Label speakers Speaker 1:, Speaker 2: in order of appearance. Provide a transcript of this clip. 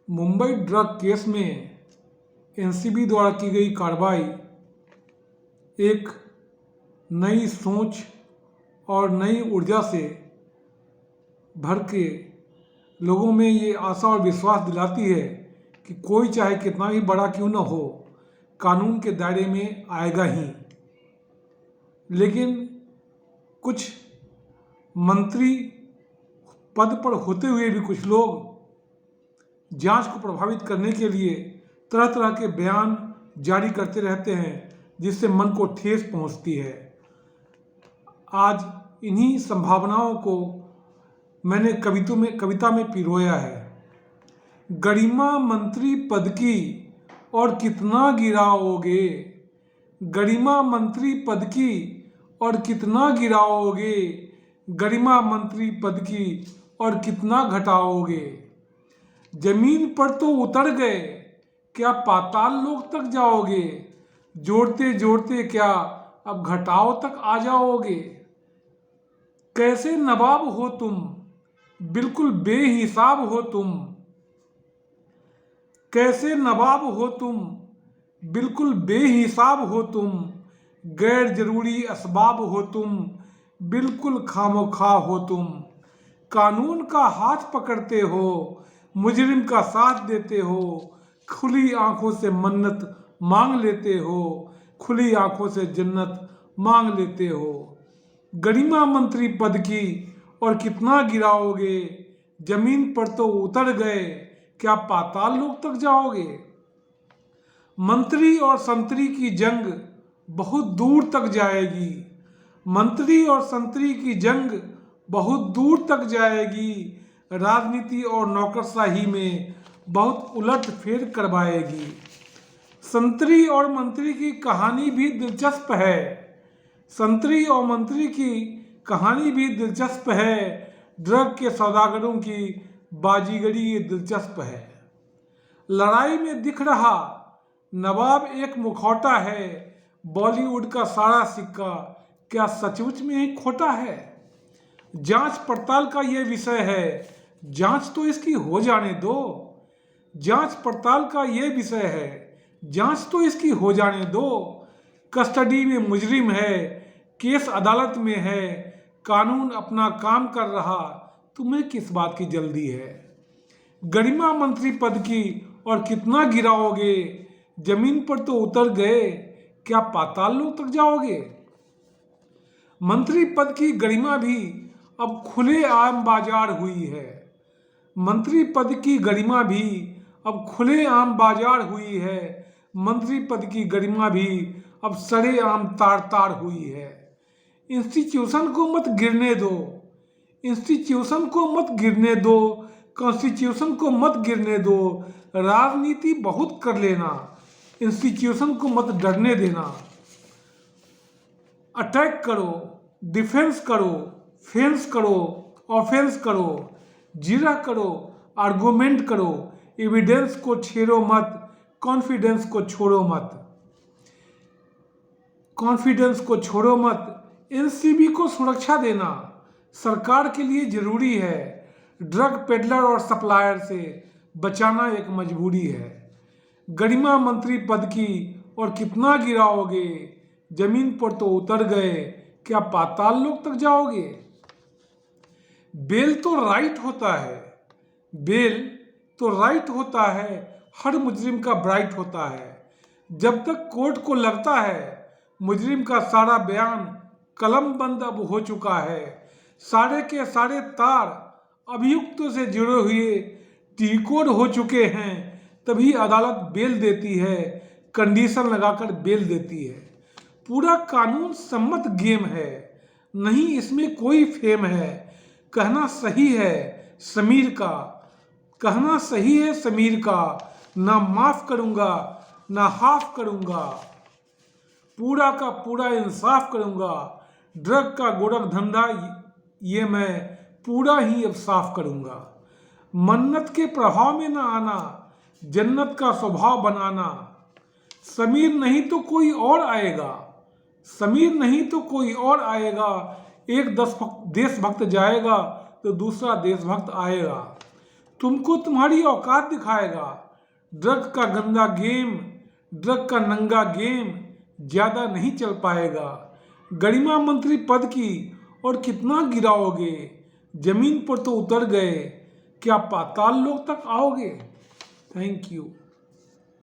Speaker 1: Mumbai drug case में NCB द्वारा की गई कार्रवाई एक नई सोच और नई ऊर्जा से भर के लोगों में ये आशा और विश्वास दिलाती है कि कोई चाहे कितना भी बड़ा क्यों न हो, कानून के दायरे में आएगा ही। लेकिन कुछ मंत्री पद पर होते हुए भी कुछ लोग जांच को प्रभावित करने के लिए तरह तरह के बयान जारी करते रहते हैं, जिससे मन को ठेस पहुंचती है। आज इन्हीं संभावनाओं को मैंने कविता में पिरोया है। गरिमा मंत्री पद की और कितना गिराओगे, गरिमा मंत्री पद की और कितना गिराओगे, गरिमा मंत्री पद की और कितना घटाओगे। जमीन पर तो उतर गए, क्या पाताल लोक तक जाओगे, जोड़ते जोड़ते क्या अब घटाओ तक आ जाओगे। कैसे नवाब हो तुम, बिल्कुल बेहिसाब हो तुम, कैसे नवाब हो तुम, बिल्कुल बेहिसाब हो तुम, गैर जरूरी असबाब हो तुम, बिल्कुल खामोखा हो तुम। कानून का हाथ पकड़ते हो, मुजरिम का साथ देते हो, खुली आंखों से मन्नत मांग लेते हो, खुली आंखों से जन्नत मांग लेते हो। गरिमा मंत्री पद की और कितना गिराओगे, जमीन पर तो उतर गए, क्या पाताल लोक तक जाओगे। मंत्री और संतरी की जंग बहुत दूर तक जाएगी, मंत्री और संतरी की जंग बहुत दूर तक जाएगी, राजनीति और नौकरशाही में बहुत उलट फेर करवाएगी। संतरी और मंत्री की कहानी भी दिलचस्प है, संतरी और मंत्री की कहानी भी दिलचस्प है, ड्रग के सौदागरों की बाजीगरी ये दिलचस्प है। लड़ाई में दिख रहा नवाब एक मुखौटा है, बॉलीवुड का सारा सिक्का क्या सचमुच में ही खोटा है। जांच पड़ताल का ये विषय है, जांच तो इसकी हो जाने दो, जांच पड़ताल का ये विषय है, जांच तो इसकी हो जाने दो। कस्टडी में मुजरिम है, केस अदालत में है, कानून अपना काम कर रहा, तुम्हें किस बात की जल्दी है। गरिमा मंत्री पद की और कितना गिराओगे, जमीन पर तो उतर गए, क्या पाताल लोक तक जाओगे। मंत्री पद की गरिमा भी अब खुले आम बाजार हुई है, मंत्री पद की गरिमा भी अब खुले आम बाजार हुई है, मंत्री पद की गरिमा भी अब सड़े आम तार तार हुई है। इंस्टीट्यूशन को मत गिरने दो, इंस्टीट्यूशन को मत गिरने दो, कॉन्स्टिट्यूशन को मत गिरने दो, राजनीति बहुत कर लेना, इंस्टीट्यूशन को मत डरने देना। अटैक करो, डिफेंस करो, फेंस करो, ऑफेंस करो, जीरा करो, आर्गूमेंट करो, एविडेंस को छेड़ो मत, कॉन्फिडेंस को छोड़ो मत, कॉन्फिडेंस को छोड़ो मत। एनसीबी को सुरक्षा देना सरकार के लिए जरूरी है, ड्रग पेडलर और सप्लायर से बचाना एक मजबूरी है। गरिमा मंत्री पद की और कितना गिराओगे, जमीन पर तो उतर गए, क्या पाताल लोक तक जाओगे। बेल तो राइट होता है, बेल तो राइट होता है, हर मुजरिम का ब्राइट होता है। जब तक कोर्ट को लगता है मुजरिम का सारा बयान कलम बंद अब हो चुका है, सारे के सारे तार अभियुक्तों से जुड़े हुए टी-कोड हो चुके हैं, तभी अदालत बेल देती है, कंडीशन लगाकर बेल देती है। पूरा कानून सम्मत गेम है, नहीं इसमें कोई फेम है। कहना सही है समीर का, कहना सही है समीर का, ना माफ करूंगा ना हाफ करूंगा, पूरा का पूरा इंसाफ करूंगा, ड्रग का गोरख धंधा ये मैं पूरा ही अब साफ करूंगा। मन्नत के प्रभाव में ना आना, जन्नत का स्वभाव बनाना, समीर नहीं तो कोई और आएगा, समीर नहीं तो कोई और आएगा, एक देशभक्त जाएगा तो दूसरा देशभक्त आएगा। तुमको तुम्हारी औकात दिखाएगा। ड्रग का गंदा गेम, ड्रग का नंगा गेम ज़्यादा नहीं चल पाएगा। गरिमा मंत्री पद की और कितना गिराओगे? जमीन पर तो उतर गए, क्या पाताल लोक तक आओगे? Thank you.